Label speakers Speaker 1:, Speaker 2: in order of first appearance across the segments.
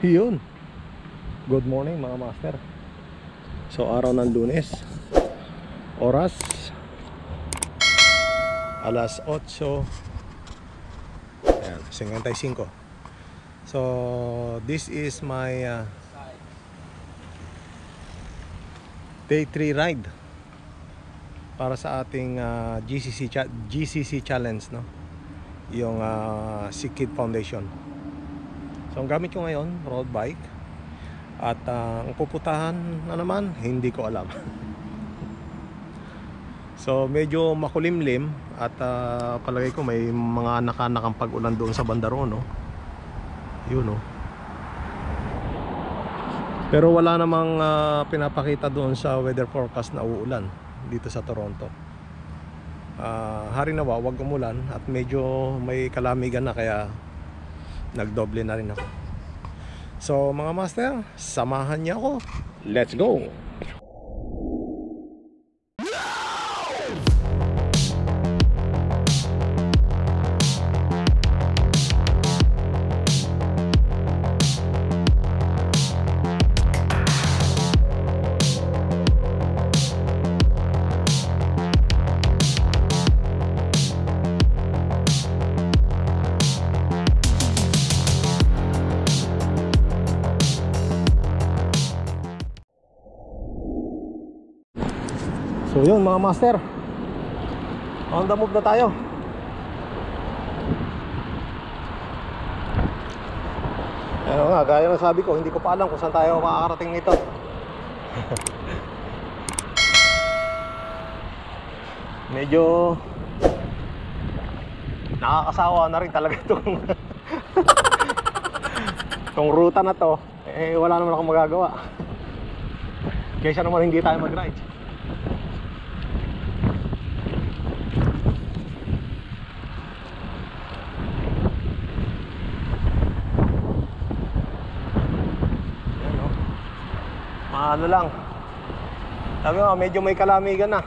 Speaker 1: Yun. Good morning mga master. So araw ng Lunes. Oras alas 8. Ayan, 55. So this is my day 3 ride para sa ating GCC challenge, no? Yung Sikid Foundation. So ang gamit ko ngayon, road bike. At ang puputahan na naman, hindi ko alam. So medyo makulimlim. At palagay ko may mga nakanakang pag-ulan doon sa bandaro, no? Yun, no? Pero wala namang pinapakita doon sa weather forecast na uulan dito sa Toronto. Hari nawa, wag umulan. At medyo may kalamigan na, kaya nagdoble na rin ako. So mga master, samahan niyo ako. Let's go! So yun mga master, on the move na tayo. Ano nga, gaya ng sabi ko, hindi ko pa alam kung saan tayo makakarating nito. Medyo nakakasawa na rin talaga itong ruta na to. Wala naman akong magagawa. Kaysa naman hindi tayo mag-ride. Ano lang, sabi nga medyo may kalamigan na.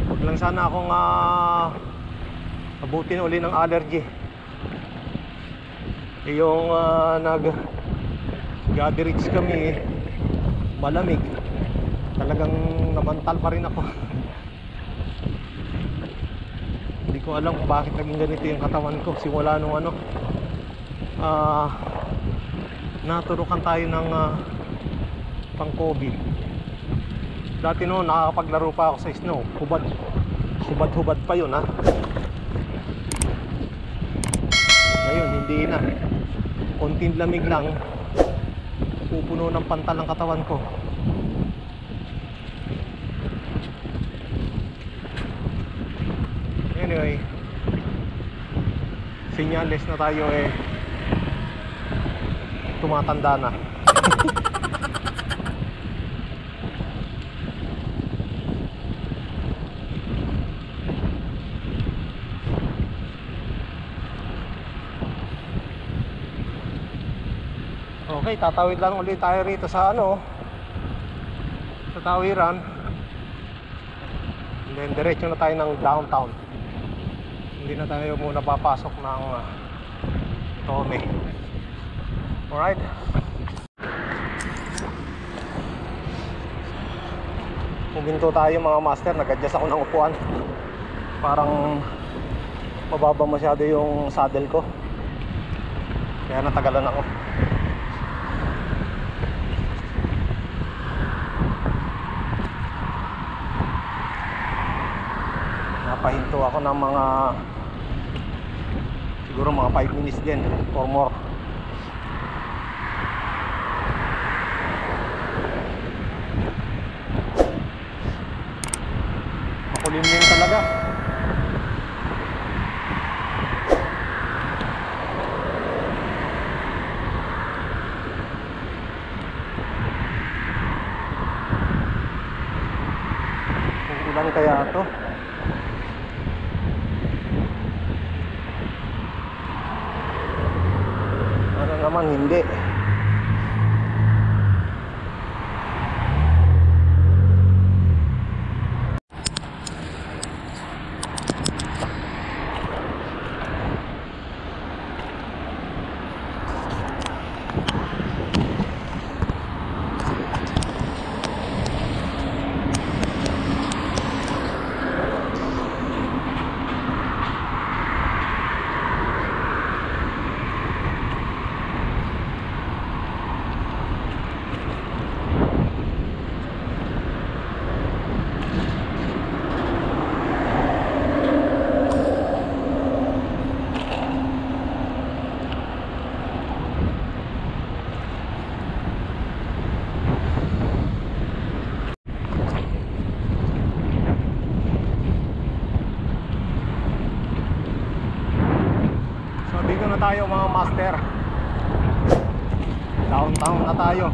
Speaker 1: Huwag lang sana akong abutin uli ng allergy. Yung nag-gatherings kami, malamig. Talagang namantal pa rin ako. Hindi ko alam kung bakit naging ganito yung katawan ko. Simula nung naturukan tayo ng pang-COVID. Dati noon nakakapaglaro pa ako sa snow. Hubad pa yun, ha. Ngayon hindi na. Konting lamig lang, pupuno ng pantal ang katawan ko. Anyway, senyales na tayo tumatanda na. Okay, tatawid lang ulit tayo rito sa sa tawiran. And then diretso na tayo ng downtown. Hindi na tayo muna papasok ng Tome. Alright. Huminto tayo mga master. Nag-adjust ako ng upuan. Parang mababa masyado yung saddle ko, kaya natagalan ako. Napahinto ako ng mga siguro mga 5 minutes din or more. Makulimlim talaga. Kung ilan kaya to? Ano naman hindi. master. Downtown na tayo.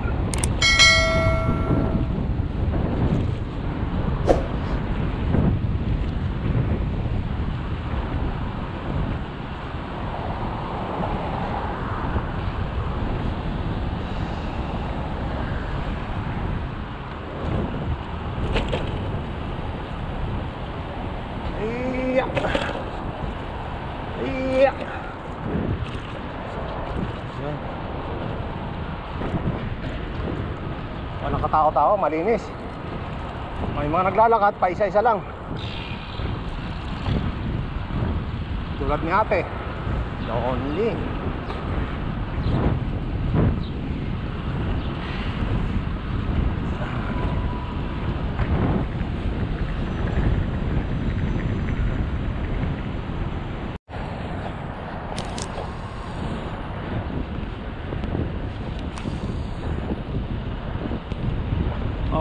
Speaker 1: Walang katao-tao, malinis. May mga naglalakad pa isa-isa lang. Tulad ni ate. Lonely.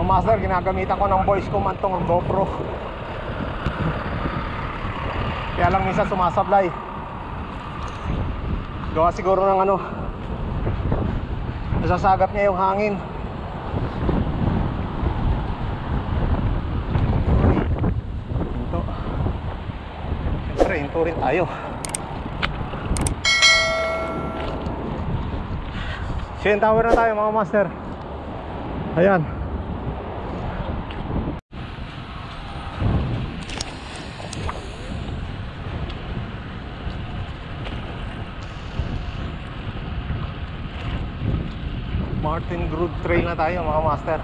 Speaker 1: Master, ginagamitan ko ng voice command tong GoPro. Kaya lang minsan sumasablay. Gawa siguro ng ano, nasasagap niya yung hangin. Hinto. Siyempre, hinto rin tayo. CN Tower na tayo mga master. Ayan. Martin Groove Trail na tayo mga master.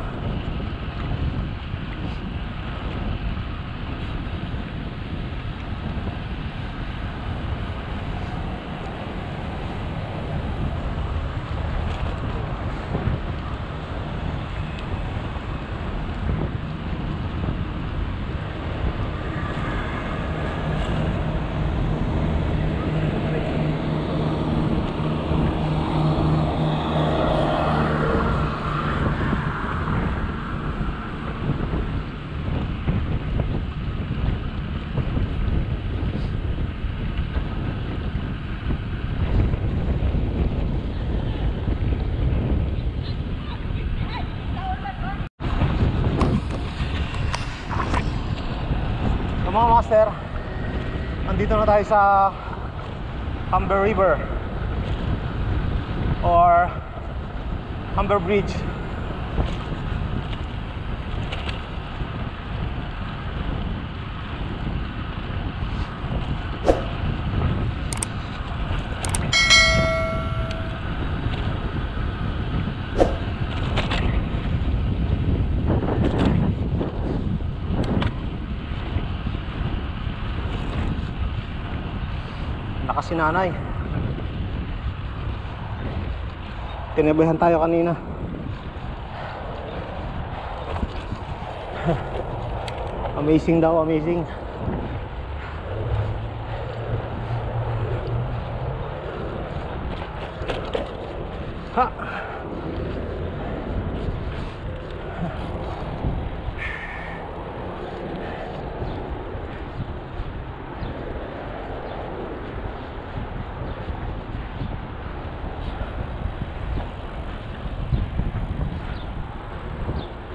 Speaker 1: Mga master, andito na tayo sa Humber River or Humber Bridge. Si nanay, tinabihan tayo kanina. Amazing daw, amazing. Ha!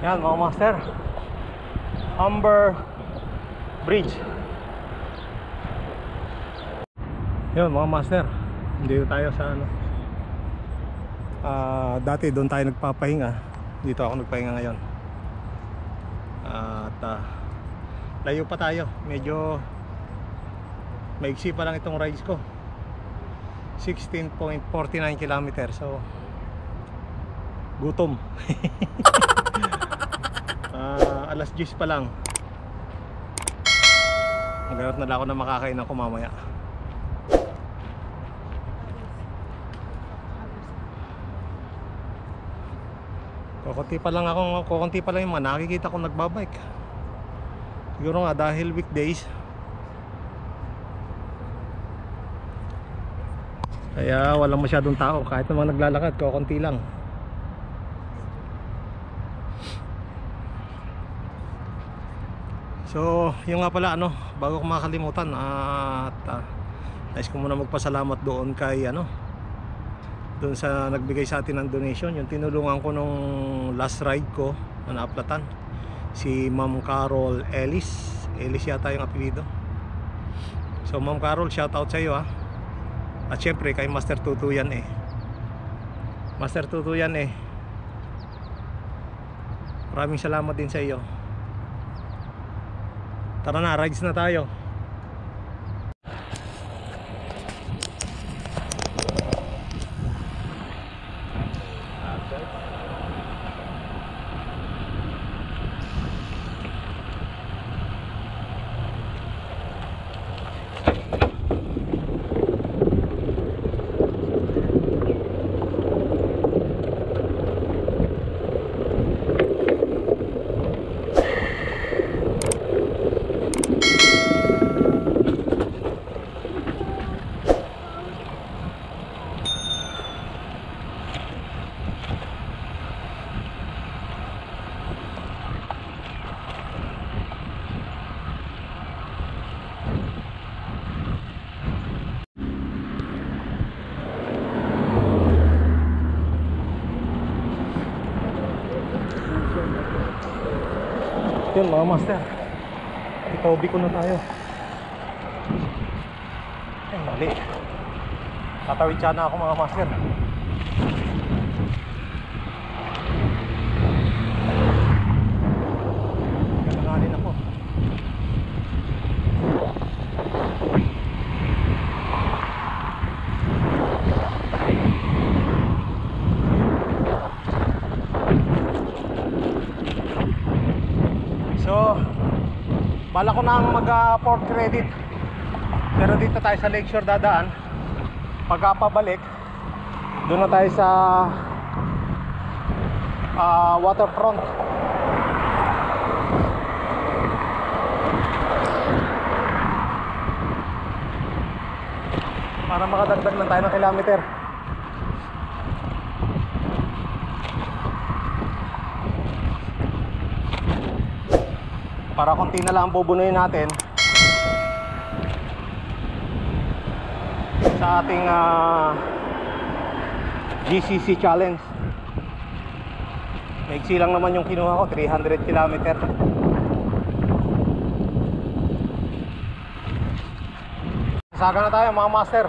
Speaker 1: Yan mga master, Humber Bridge. Yan mga master, dito tayo sa ano, dati doon tayo nagpapahinga. Dito ako nagpahinga ngayon. At layo pa tayo, medyo maigsi pa lang itong rides ko, 16.49 km. So gutom. Alas 10 pa lang. Maghanap na lang ako na makakain ako mamaya. Kukunti pa lang yung mga nakikita ko nagbabike. Siguro nga dahil weekdays, kaya walang masyadong tao. Kahit naman naglalakad, kukunti lang. So, yung nga pala ano, bago ko makalimutan, at nais ko muna magpasalamat doon kay doon sa nagbigay sa atin ng donation. Yung tinulungan ko nung last ride ko na naaplatan, si Ma'am Carol Ellis yata yung apelido. So Ma'am Carol, shout out sa iyo ha. At syempre kay Master Tutu yan eh. Master Tutu yan eh. Maraming salamat din sa iyo. Tara na, rides na tayo. Yun mga master, itaobi ko na tayo. Ay mali, tatawid siya na ako mga master. Galangalin ako. So, bala ko nang mag-port credit. Pero dito tayo sa Lakeshore dadaan. Pagkapabalik, doon na tayo sa waterfront. Para makadagdag lang tayo ng kilometer. Para konti na lang bubunuin natin sa ating GCC challenge. Maiksi lang naman yung kinuha ko, 300 km. Saga na tayo mga master.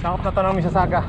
Speaker 1: Sakop na to ng Mississauga.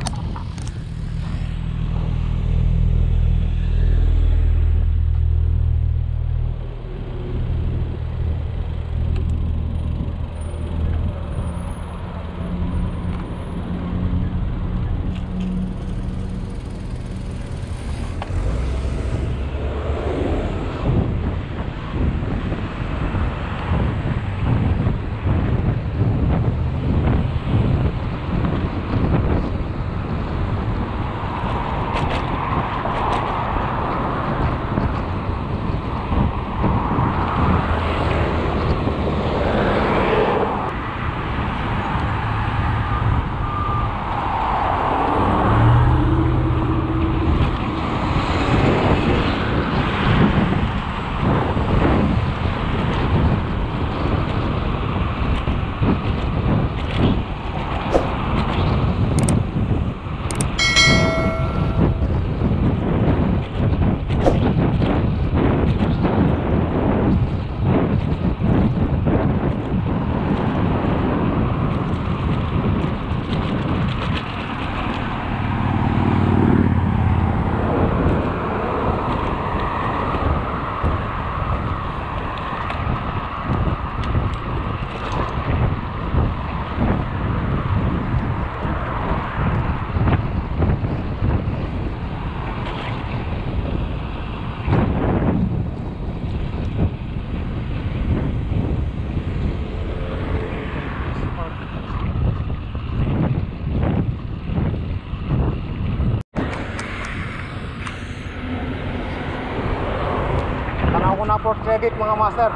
Speaker 1: Port credit mga master.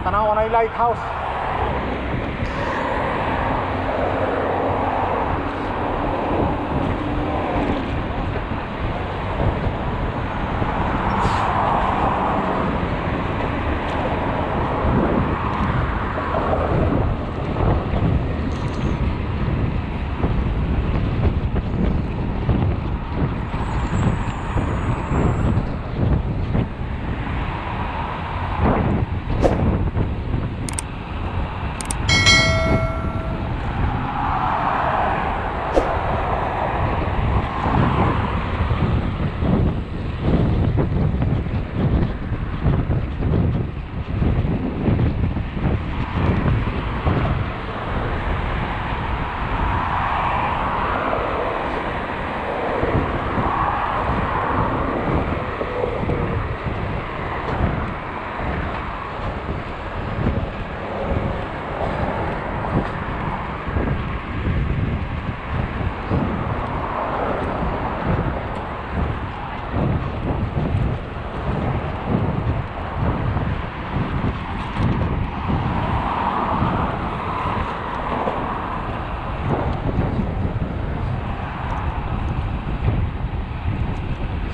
Speaker 1: Tanaw ko na yung lighthouse.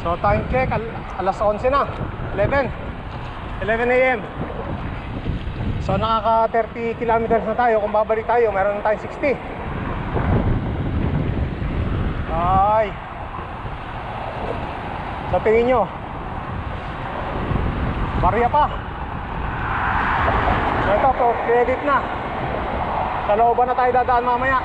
Speaker 1: So time check, alas 11 na. 11 a.m. So nakaka 30 kilometers na tayo. Kung babalik tayo, meron na tayong 60. Ay. So tingin nyo, barya pa. So ito, credit na. Sa looban na tayo dadaan mamaya.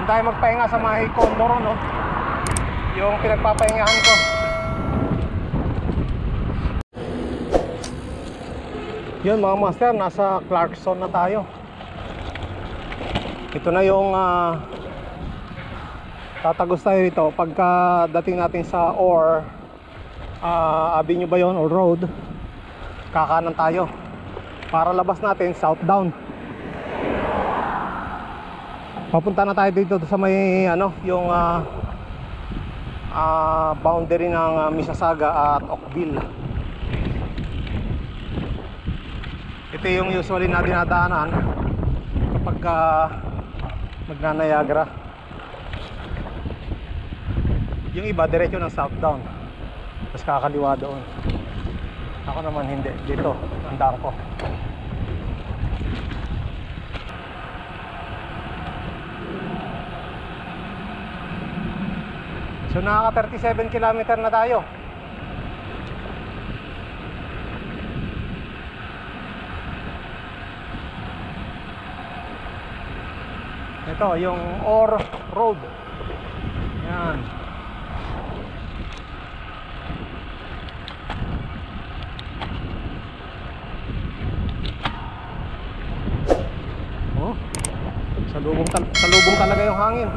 Speaker 1: Hindi tayo magpahinga sa Mahi Condoro, no? Yung pinagpapahingahan ko. Yun mga master, nasa Clarkson na tayo. Ito na yung tatagos tayo rito pagka dating natin sa avenue ba yun, or road, kakanan tayo para labas natin southbound. Papunta na tayo dito sa may yung boundary ng Mississauga at Oakville. Ito yung usually na dinadaanan kapag magnanayagara. Yung iba diretso ng southbound, tapos kakaliwa doon. Ako naman hindi, dito ang daan ko. So nakaka 37 kilometer na tayo. Ito yung Ore Road. Yan. Oh, salubong talaga yung hangin.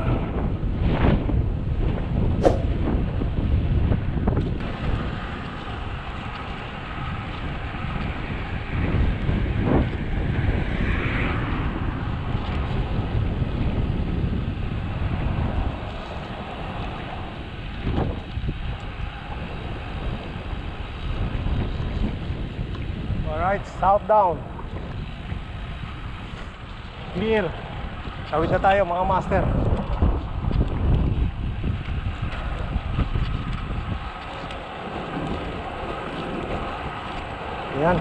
Speaker 1: Alright, southbound. Clear. Sawid na tayo mga master. Ayan.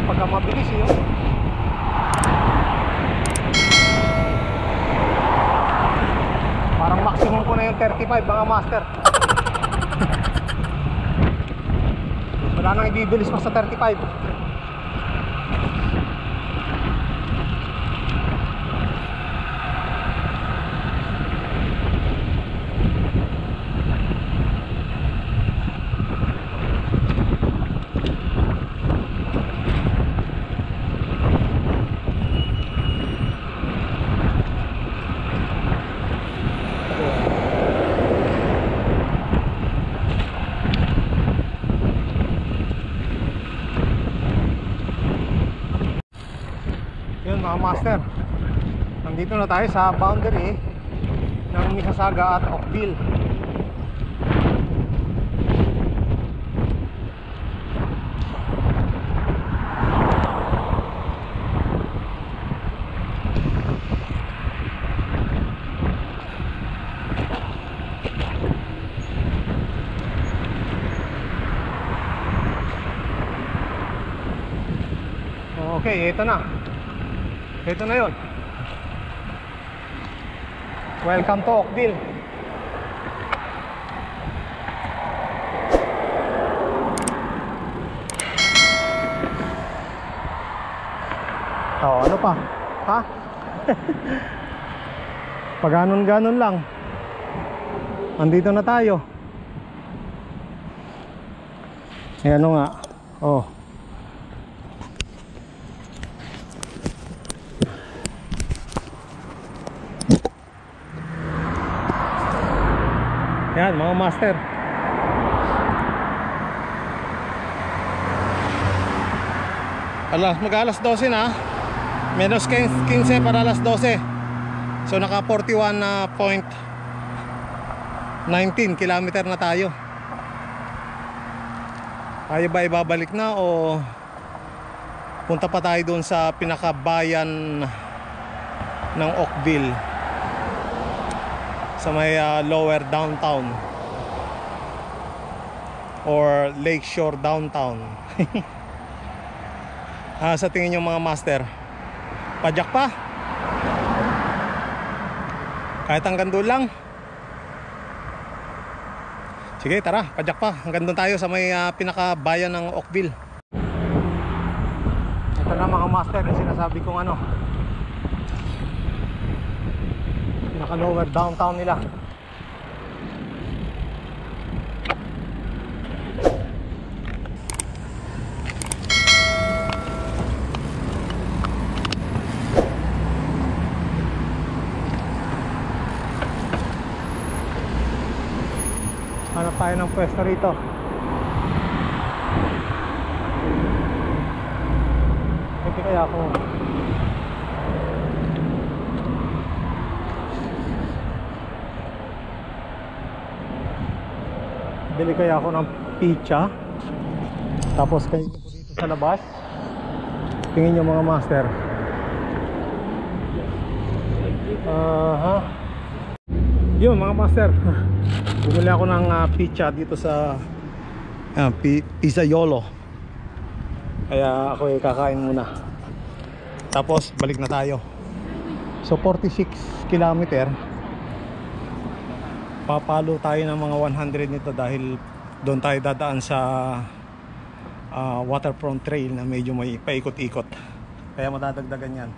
Speaker 1: Pagka mabilis yun. Parang maximum ko na yung 35 mga master. Wala nang ibibilis pa sa 35. Mga master, nandito na tayo sa boundary ng Mississauga at Oakville. Okay, ito na. Ito na yun. Welcome to Oakville. Oh, ano pa? Ha? Pag ganon lang, andito na tayo. Eh, ano nga, oh. Yan mga master. Mag-alas 12 na. Menos 15 para alas 12. So naka 41.19 kilometer na tayo. Tayo ba ibabalik na o punta pa tayo doon sa pinakabayan ng Oakville, sa may lower downtown or Lakeshore downtown? Sa tingin nyo mga master, padyak pa? Kahit hanggang doon lang? Sige, tara, padyak pa. Hanggang doon tayo sa may pinakabayan ng Oakville. Ito na mga master, yung sinasabi kong ano, pinaka lower downtown nila. Hanap tayo ng pwesto rito. Hindi kaya ako bili kaya ako ng pizza, tapos kainin ko dito sa labas. Tingin nyo mga master. Yun mga master, bumili ako ng pizza dito sa Pizzaiolo. Kaya ako kakain muna, tapos balik na tayo. So 46 kilometer. Papalo tayo ng mga 100 nito dahil doon tayo dadaan sa waterfront trail na medyo may paikot-ikot. Kaya madadagdagan yan.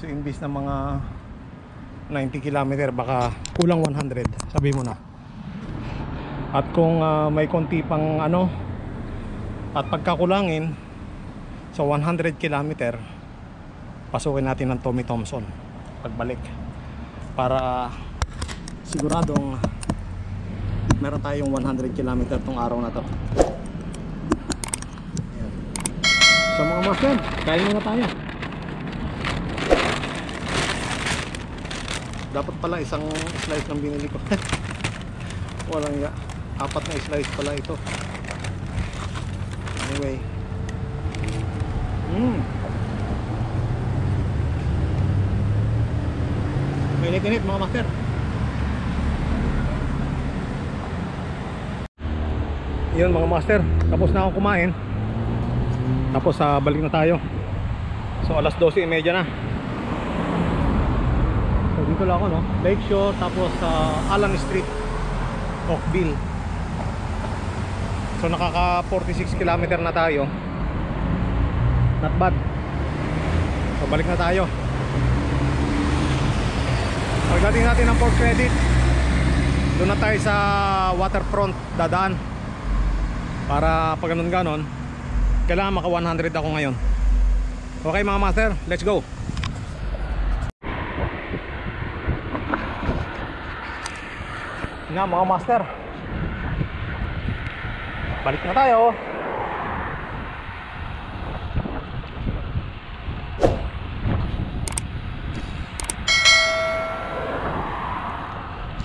Speaker 1: So imbis na mga 90 kilometer, baka kulang 100, sabi mo na. At kung may konti pang ano, at pagkakulangin sa 100 kilometer, pasukin natin ng Tommy Thompson pagbalik, para siguradong meron tayong 100 kilometer tong araw na to. Ayan. So mga master, kain muna tayo. Dapat pala isang slice lang binili ko. Walang ya, 4 na slice pala ito. Anyway, mainit-init mga master. Yun mga master, tapos na akong kumain. Tapos balik na tayo. So alas 12:30 na. So dito lang ako, no? Lakeshore, tapos Allen Street, Oakville. So nakaka 46 kilometer na tayo. Not bad. So balik na tayo. Pagdating natin ng Port Credit, doon na tayo sa waterfront dadaan. Para pag ganon, kailangan maka 100 ako ngayon. Okay mga master, let's go. Nga mga master, balik na tayo.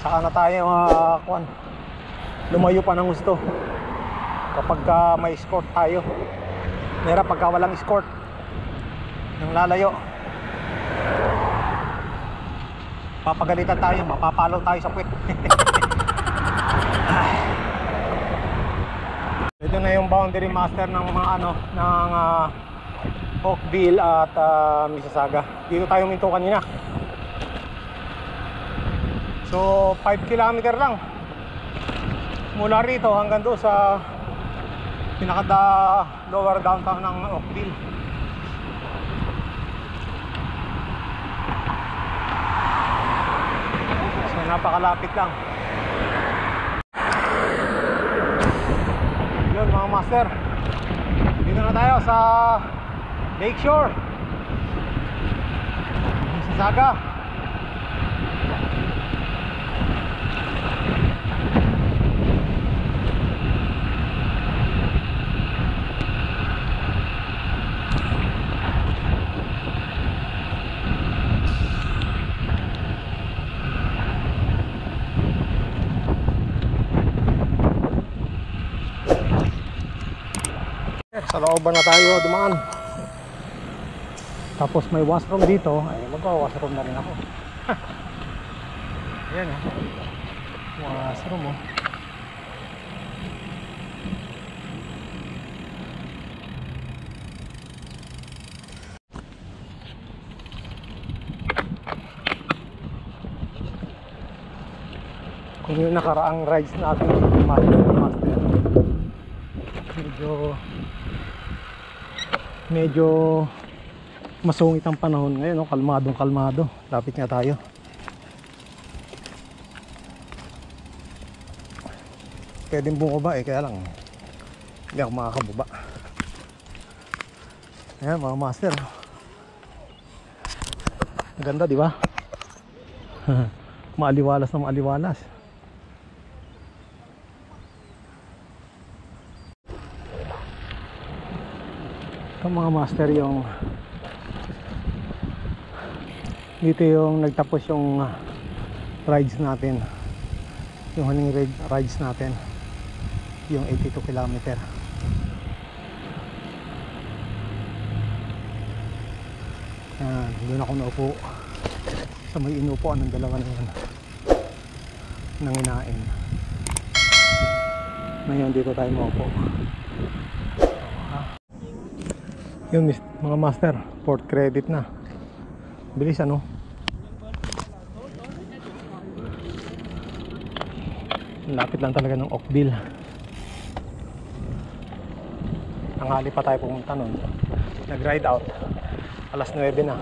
Speaker 1: Saka na tayo lumayo pa ng gusto kapag may escort tayo. Mera pagka walang escort, yung lalayo, papagalitan tayo, mapapalo tayo sa puwet. Ito na yung boundary master ng mga ng Oakville at Mississauga. Dito tayo minto kanina. So 5 kilometer lang mula rito hanggang doon sa lower downtown ng Oakville. napakalapit lang. Yun mga master, dito na tayo sa Lakeshore Mississauga. Sa looban na tayo dumaan. Tapos may washroom dito. Ay, magpa-washroom na rin ako. Ayan oh. Washroom oh. Kung yung nakaraang rides natin master, medyo masungit ang panahon ngayon, no? Kalmado. Lapit nga tayo. Pwedeng bumaba kaya lang hindi ako makakababa. Ayan mga master, ang ganda di ba? Maaliwalas na maaliwalas. Ito mga master, yung dito yung nagtapos yung rides natin, yung huling rides natin, yung 82 km. Doon ako naupo sa may inupuan ng dalawa na yun, nanginain. Ngayon dito tayo maupo. Yun mga master, port credit na. Bilis ano. Lapit lang talaga ng Oakville. Tanghali pa tayo pumunta nun. Nag-ride out alas 9 na.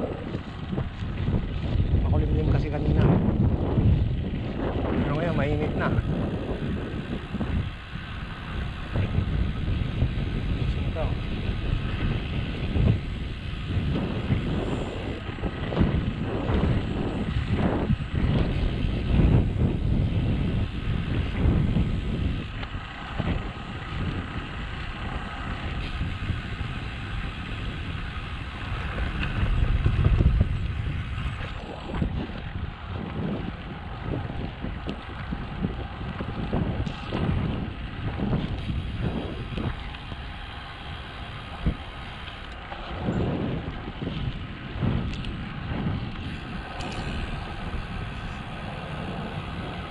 Speaker 1: Makulimlim kasi kanina, pero ngayon mainit na.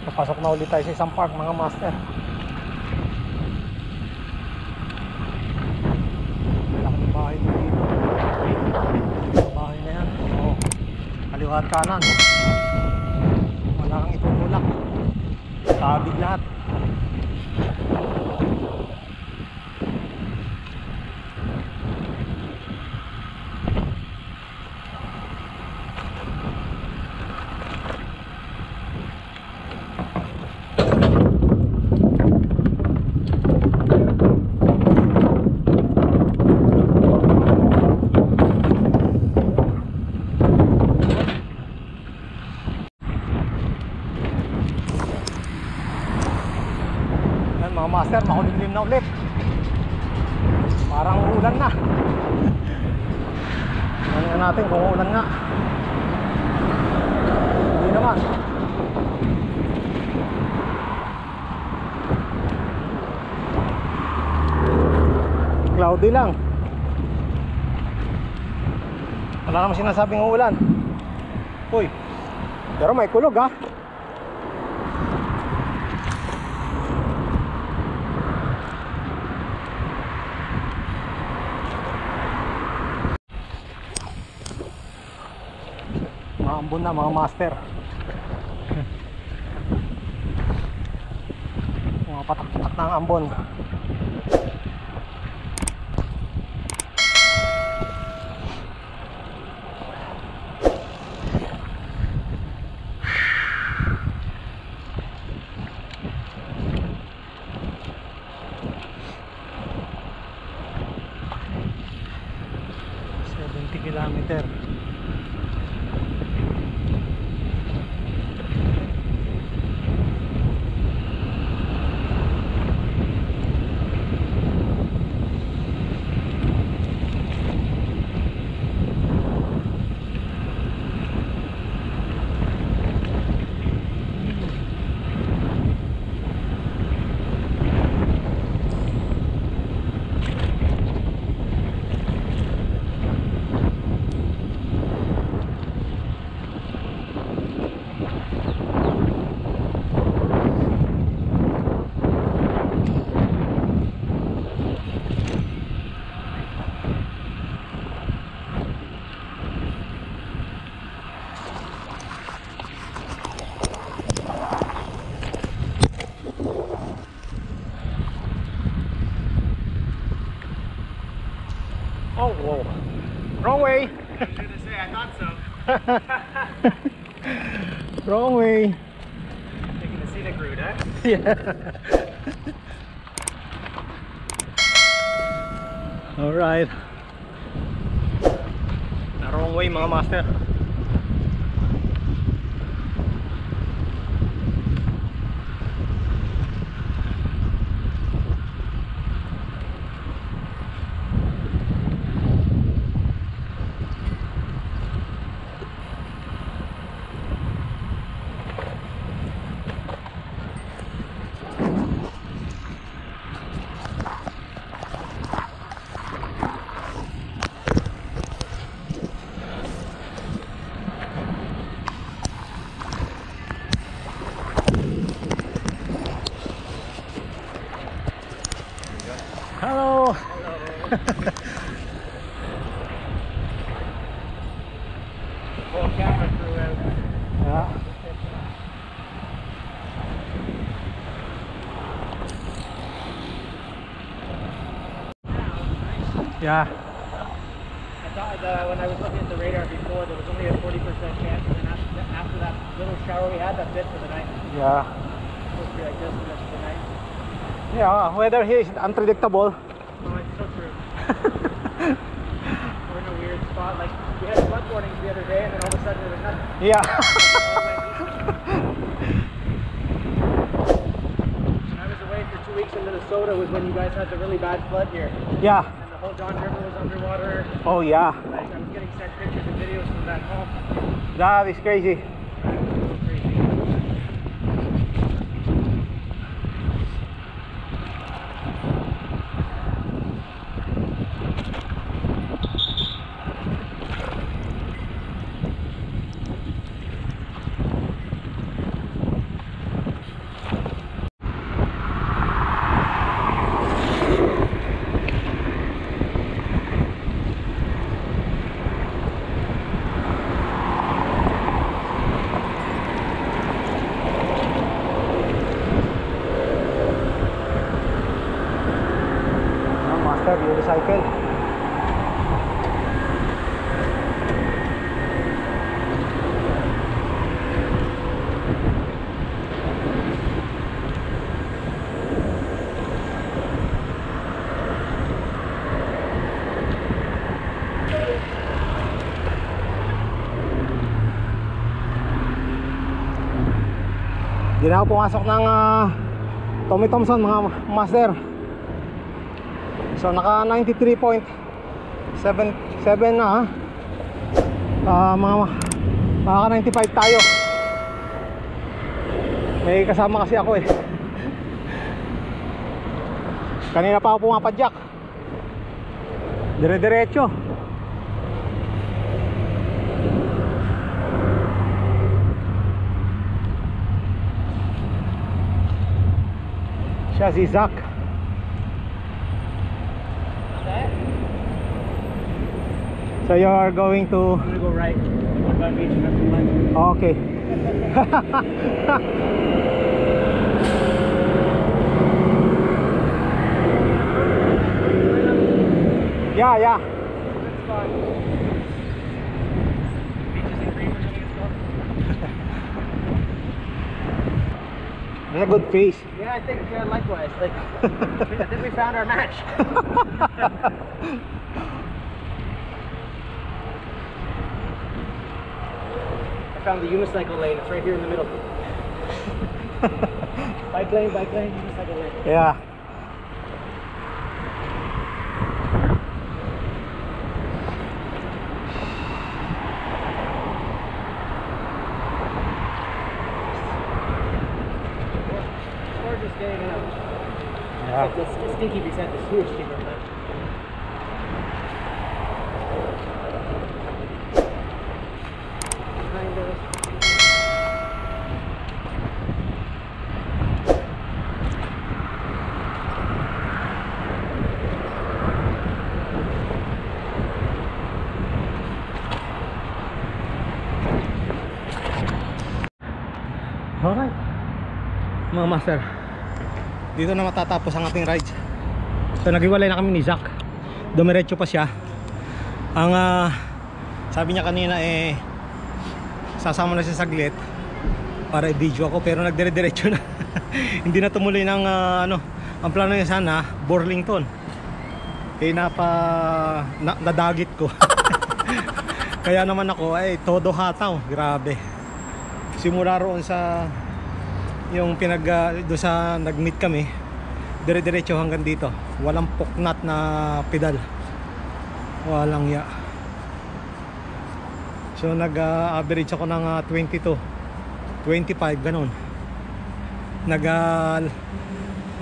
Speaker 1: Ito pasok na ulit tayo sa isang park mga master. Malaki ng bahay na dito. Bahay na yan. Oo. Kaliwa at kanan. Wala kang itutulak. Tabig lahat. Mga master, makulimlim na ulit. Parang ulan na. Tingnan natin kung ulan nga. Hindi naman. Cloudy lang. Wala naman sinasabing uulan. Uy, pero may kulog ha. Ambon na mga master. Mga patak-patak na ang ambon.
Speaker 2: 20 kilometer. Oh, whoa. Wrong way.
Speaker 3: I was gonna say, I thought so.
Speaker 2: Wrong way.
Speaker 3: Taking the scenic route, eh?
Speaker 2: Yeah. Alright.
Speaker 1: Na wrong way mga master.
Speaker 2: Hello.
Speaker 3: Full camera crew out.
Speaker 2: Yeah. Yeah.
Speaker 3: I thought when I was looking at the radar before, there was only a 40% chance, and then after that little shower we had, that's it for the night.
Speaker 2: Yeah.
Speaker 3: It's supposed to be like this for the rest of the night.
Speaker 2: Yeah, weather here is unpredictable.
Speaker 3: Oh, it's so true. We're in a weird spot. Like, we had flood warnings the other day, and then all of a sudden there was nothing.
Speaker 2: Yeah.
Speaker 3: When I was away for 2 weeks in Minnesota was when you guys had the really bad flood here.
Speaker 2: Yeah.
Speaker 3: And the whole John River was underwater.
Speaker 2: Oh yeah.
Speaker 3: Like, I was getting sent pictures and videos from back home.
Speaker 2: That is crazy.
Speaker 3: So crazy.
Speaker 2: Master, unicycle. Hindi na ako pumasok ng Tommy Thompson mga master. So naka 93.77 na mga 95 tayo. May kasama kasi ako eh. Kanina pa ako pumapadyak. Dire-diretso. Siya si Zach. So you are going to...
Speaker 3: I'm gonna go right. One by beach and then left.
Speaker 2: Okay. Yeah, yeah.
Speaker 3: Good spot. Beaches and cream or something it's called?
Speaker 2: That's a good face.
Speaker 3: Yeah, I think likewise. Like, I think we found our match. found the unicycle lane. It's right here in the middle. Bike lane, unicycle lane.
Speaker 2: Yeah.
Speaker 3: Gorgeous day now.
Speaker 2: Yeah.
Speaker 3: This stinky descent is huge, steeper, but behind us.
Speaker 2: Alright. Mga master, dito na matatapos ang ating rides. So naghiwalay na kami ni Zach. Dumiretso pa siya. Ang sabi niya kanina sasama na siya saglit para i-video ako, pero nagdire-diretso na. Hindi na tumuloy ng ang plano niya sana Burlington. Nadagit ko. Kaya naman ako todo hataw. Grabe. Simula roon sa yung doon sa nag-meet kami, dire-diretso hanggang dito. Walang puknat na pedal. Walang ya. So nag-average ako ng 22, 25 ganun.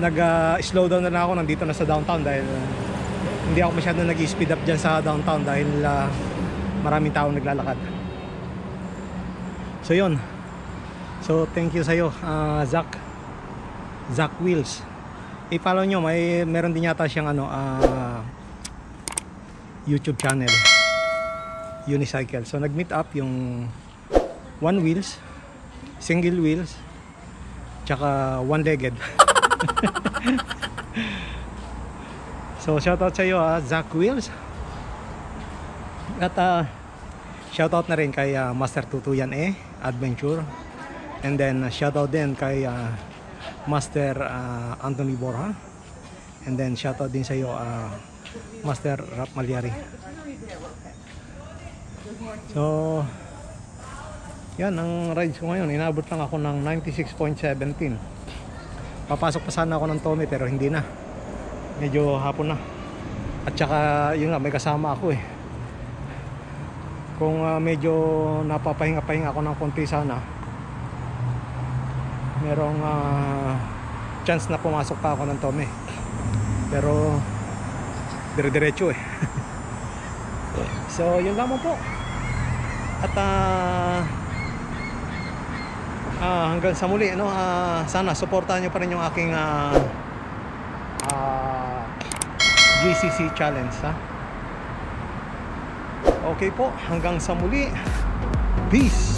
Speaker 2: Nag-slow down na lang ako nandito na sa downtown dahil hindi ako masyado nag-speed up dyan sa downtown dahil maraming tao naglalakad. So yun. So thank you sa'yo, Zach Wheels. I-follow nyo, meron din yata siyang YouTube channel, unicycle. So nag-meet up yung one wheels, single wheels, tsaka one-legged. So shoutout sa'yo, Zach Wheels. At shoutout na rin kay Master Tutuyan Adventure. And then shoutout din kay Master Anthony Borja. And then shoutout din sa iyo Master Rap Malyari. So yan ang rides ko ngayon. Inabot lang ako ng 96.17. Papasok pa sana ako ng Tommy pero hindi na. Medyo hapon na. At saka yun nga, may kasama ako Kung medyo napapahinga-pahinga ako ng konti sana, merong chance na pumasok pa ako ng Tommy. Pero dire-diretso So yun lamang po. At hanggang sa muli sana suportahan nyo pa rin yung aking GCC challenge Okay po, hanggang sa muli. Peace.